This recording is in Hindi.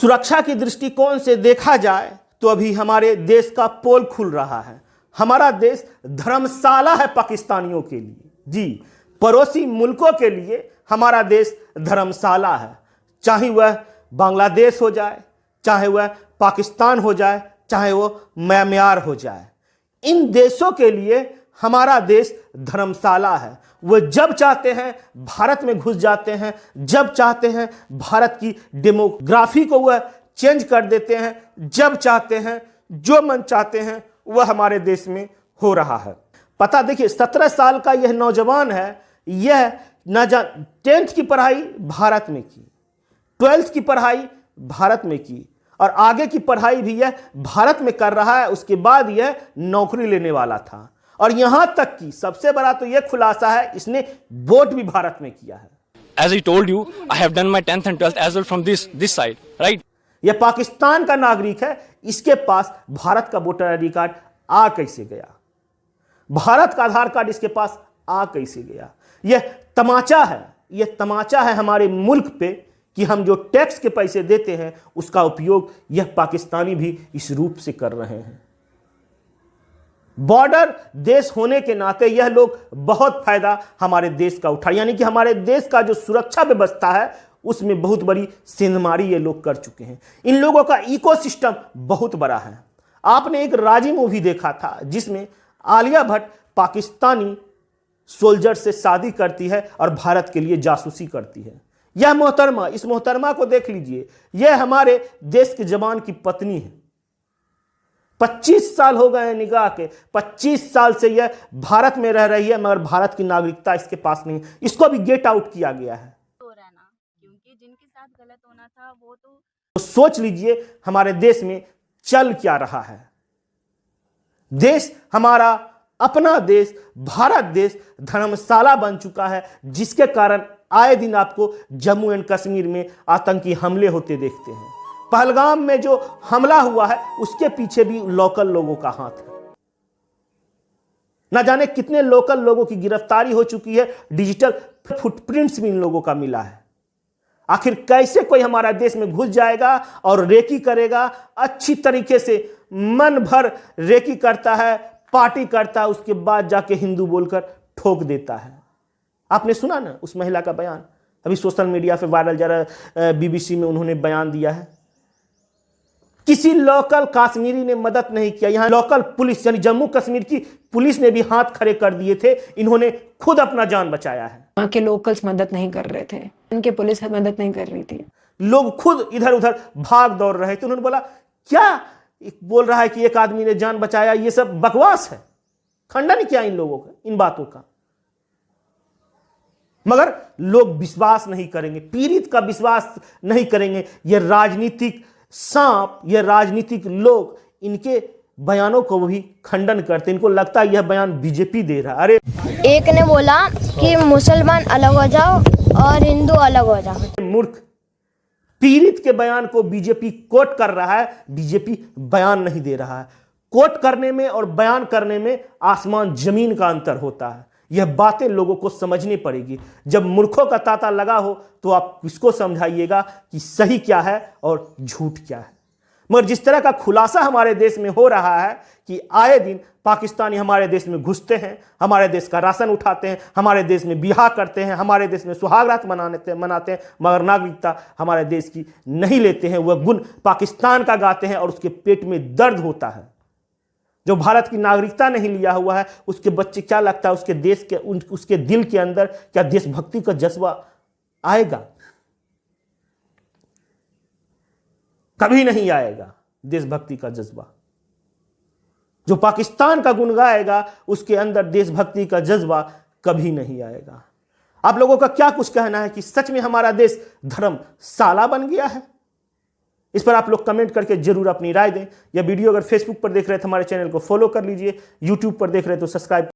सुरक्षा की दृष्टिकोण से देखा जाए तो अभी हमारे देश का पोल खुल रहा है। हमारा देश धर्मशाला है पाकिस्तानियों के लिए। जी, पड़ोसी मुल्कों के लिए हमारा देश धर्मशाला है। चाहे वह बांग्लादेश हो जाए, चाहे वह पाकिस्तान हो जाए, चाहे वो म्यांमार हो जाए, इन देशों के लिए हमारा देश धर्मशाला है। वो जब चाहते हैं भारत में घुस जाते हैं, जब चाहते हैं भारत की डेमोग्राफी को वह चेंज कर देते हैं, जब चाहते हैं जो मन चाहते हैं वह हमारे देश में हो रहा है। पता देखिए, 17 साल का यह नौजवान है, यह 10th की पढ़ाई भारत में की, 12th की पढ़ाई भारत में की और आगे की पढ़ाई भी यह भारत में कर रहा है। उसके बाद यह नौकरी लेने वाला था और यहां तक कि सबसे बड़ा तो यह खुलासा है, इसने वोट भी भारत में किया है। As I told you, I have done my 10th and 12th as well from this side, right? यह पाकिस्तान का नागरिक है, इसके पास भारत का वोटर आईडी कार्ड आ कैसे गया? भारत का आधार कार्ड इसके पास आ कैसे गया? यह तमाचा है, यह तमाचा है हमारे मुल्क पे कि हम जो टैक्स के पैसे देते हैं उसका उपयोग यह पाकिस्तानी भी इस रूप से कर रहे हैं। बॉर्डर देश होने के नाते यह लोग बहुत फायदा हमारे देश का उठा, यानी कि हमारे देश का जो सुरक्षा व्यवस्था है उसमें बहुत बड़ी सेंधमारी ये लोग कर चुके हैं। इन लोगों का इकोसिस्टम बहुत बड़ा है। आपने एक राजी मूवी देखा था जिसमें आलिया भट्ट पाकिस्तानी सोल्जर से शादी करती है और भारत के लिए जासूसी करती है। यह मोहतरमा, इस मोहतरमा को देख लीजिए, यह हमारे देश के जवान की पत्नी है। 25 साल हो गए हैं निकाह के, 25 साल से यह भारत में रह रही है मगर भारत की नागरिकता इसके पास नहीं। इसको भी गेट आउट किया गया है। क्योंकि जिनके साथ गलत होना था वो तो सोच लीजिए हमारे देश में चल क्या रहा है। देश हमारा अपना देश, भारत देश धर्मशाला बन चुका है, जिसके कारण आए दिन आपको जम्मू एंड कश्मीर में आतंकी हमले होते देखते हैं। पहलगाम में जो हमला हुआ है उसके पीछे भी लोकल लोगों का हाथ है। न जाने कितने लोकल लोगों की गिरफ्तारी हो चुकी है, डिजिटल फुटप्रिंट्स भी इन लोगों का मिला है। आखिर कैसे कोई हमारा देश में घुस जाएगा और रेकी करेगा, अच्छी तरीके से मन भर रेकी करता है, पार्टी करता है, उसके बाद जाके हिंदू बोलकर ठोक देता है। आपने सुना ना उस महिला का बयान, अभी सोशल मीडिया पे वायरल जा रहा है, BBC में उन्होंने बयान दिया है। किसी लोकल कश्मीरी ने मदद नहीं किया। यहां लोकल पुलिस यानी जम्मू कश्मीर की पुलिस ने भी हाथ खड़े कर दिए थे, इन्होंने खुद अपना जान बचाया है। वहां के लोकल्स मदद नहीं कर रहे थे, उनके पुलिस मदद नहीं कर रही थी, लोग खुद इधर उधर भाग दौड़ रहे थे। उन्होंने बोला क्या बोल रहा है कि एक आदमी ने जान बचाया, ये सब बकवास है। खंडन किया इन लोगों का, इन बातों का, मगर लोग विश्वास नहीं करेंगे, पीड़ित का विश्वास नहीं करेंगे। ये राजनीतिक सांप, ये राजनीतिक लोग इनके बयानों को भी खंडन करते, इनको लगता है यह बयान बीजेपी दे रहा है। अरे एक ने बोला कि मुसलमान अलग हो जाओ और हिंदू अलग हो जाओ। मूर्ख, पीड़ित के बयान को बीजेपी कोट कर रहा है, बीजेपी बयान नहीं दे रहा है। कोट करने में और बयान करने में आसमान जमीन का अंतर होता है। यह बातें लोगों को समझनी पड़ेगी। जब मूर्खों का तांता लगा हो तो आप किसको समझाइएगा कि सही क्या है और झूठ क्या है। मगर जिस तरह का खुलासा हमारे देश में हो रहा है कि आए दिन पाकिस्तानी हमारे देश में घुसते हैं, हमारे देश का राशन उठाते हैं, हमारे देश में बियाह करते हैं, हमारे देश में सुहागरात मनाते हैं, मगर नागरिकता हमारे देश की नहीं लेते हैं। वह गुण पाकिस्तान का गाते हैं और उसके पेट में दर्द होता है। जो भारत की नागरिकता नहीं लिया हुआ है उसके बच्चे, क्या लगता है उसके देश के, उसके दिल के अंदर क्या देशभक्ति का जज्बा आएगा? कभी नहीं आएगा देशभक्ति का जज्बा। जो पाकिस्तान का गुण गाएगा उसके अंदर देशभक्ति का जज्बा कभी नहीं आएगा। आप लोगों का क्या कुछ कहना है कि सच में हमारा देश धर्मशाला बन गया है? इस पर आप लोग कमेंट करके जरूर अपनी राय दें। यह वीडियो अगर फेसबुक पर देख रहे हैं तो हमारे चैनल को फॉलो कर लीजिए, यूट्यूब पर देख रहे हैं तो सब्सक्राइब